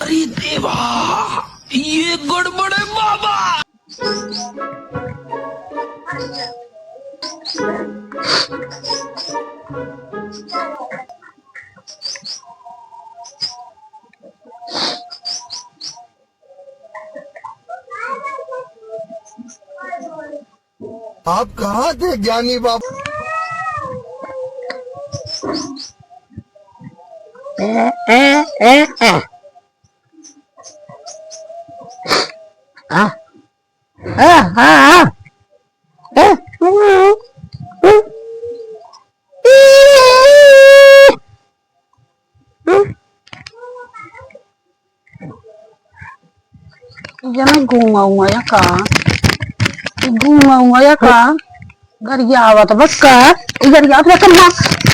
अरे देवा, ये गड़बड़ है बाबा। आप कहाँ थे ज्ञानी बाबा? Yana gunga ya ka. Gunga ya ka. Gariya wa ta bakka. Gariya ta kama.